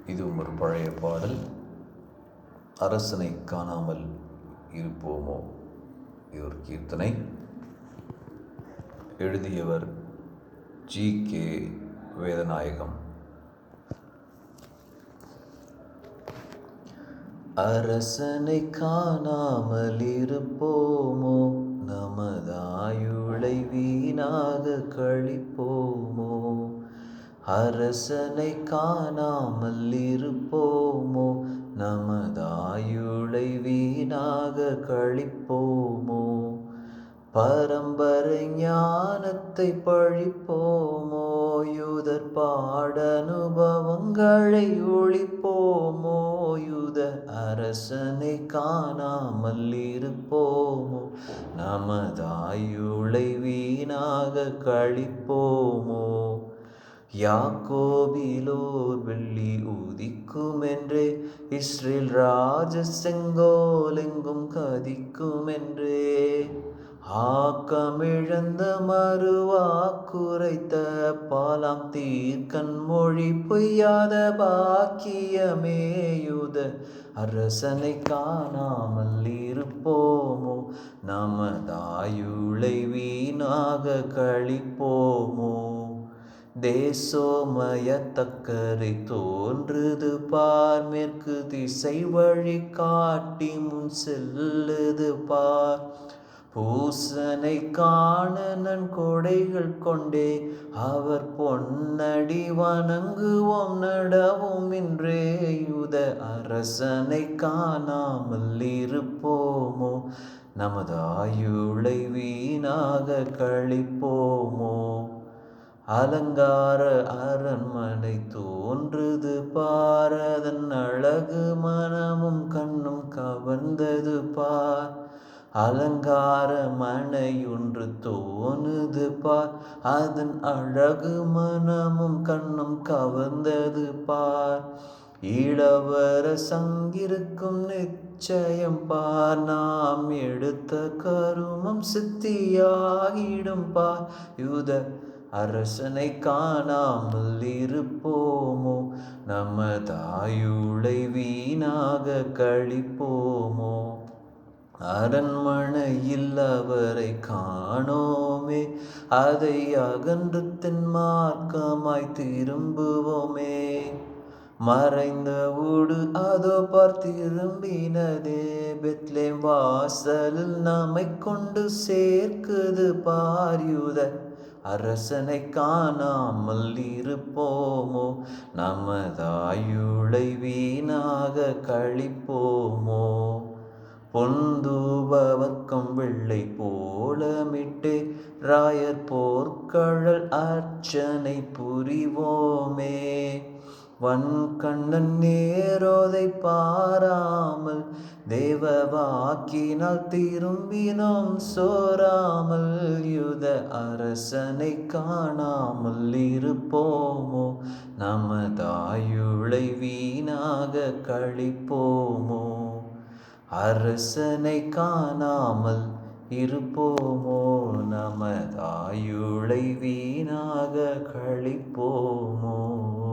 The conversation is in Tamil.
இதுவும் ஒரு பழைய பாடல். அரசனை காணாமல் இருப்போமோ. இது ஒரு கீர்த்தனை. எழுதியவர் ஜி.கே. வேதநாயகம். அரசனை காணாமல் இருப்போமோ, நமதாயுளை வீணாக கழிப்போமோ. அரசனை காணாமல் இருப்போமோ, நமதாயுளை வீணாக கழிப்போமோ. பரம்பரை ஞானத்தை பழிப்போமோ, யூதர் பாடனுபவங்களை ஒழிப்போமோ. யூத அரசனை காணாமல் இருப்போமோ, நமதாயுளை வீணாக கழிப்போமோ. யாக்கோபிலோர் வெள்ளி உதிக்குமென்றே, இஸ்ரேல் ராஜ செங்கோலெங்கும் கதிக்குமென்றே. ஆக்கமிழந்த மறுவாக்குரைத்த பாலாம் தீர்க்கன் மொழி பொய்யாத பாக்கியமே. யூத அரசனை காணாமல் இருப்போமோ, நமதாயுளை வீணாக கழிப்போமோ. தேசோமயத்தக்கரை தோன்றுது பார், மேற்கு திசை வழி காட்டி முன் செல்லுது பார். பூசனை காண நன்கொடைகள் கொண்டே, அவர் பொன்னடி வணங்குவோம் நடவும் இன்றே. யூத அரசனை காணாமல் இருப்போமோ, நமதாயுளை வீணாக கழிப்போமோ. அலங்கார அரண்மனை தோன்றுது பார், அதன் அழகு மனமும் கண்ணும் கவர்ந்தது பார். அலங்கார மனையொன்று தோணுது பார், அதன் அழகு மனமும் கண்ணும் கவர்ந்தது பார். இளவர சங்கிருக்கும் நிச்சயம் பார், நாம் எடுத்த கருமம் சித்தியாகிடும் பார். யூத அரசனை காணாமல் இருப்போமோ, நமதாயுளை வீணாக கழிப்போமோ. அரண்மனையில் அவரை காணோமே, அதை அகன்று தென்மார்க்கமாய் திரும்புவோமே. மறைந்த ஊடு அதோ பார் திரும்பினதே, பெத்லேம் வாசலில் நம்மை கொண்டு சேர்க்குது பார். யூத அரசனை காணாமல் இருப்போமோ, நமதாயுளை வீணாக கழிப்போமோ. பொன்தூபவர்க்கம் வெள்ளை போலமிட்டு, ராயர் போர்க்கழல் அர்ச்சனை புரிவோமே. வன்கண்ணன் நேரோதை பாராமல், தேவ வாக்கினால் திரும்பினோம் சோராமல். யூத அரசனை காணாமல் இருப்போமோ, நமதாயுளை வீணாக கழிப்போமோ. அரசனை காணாமல் இருப்போமோ, நமதாயுளை வீணாக கழிப்போமோ.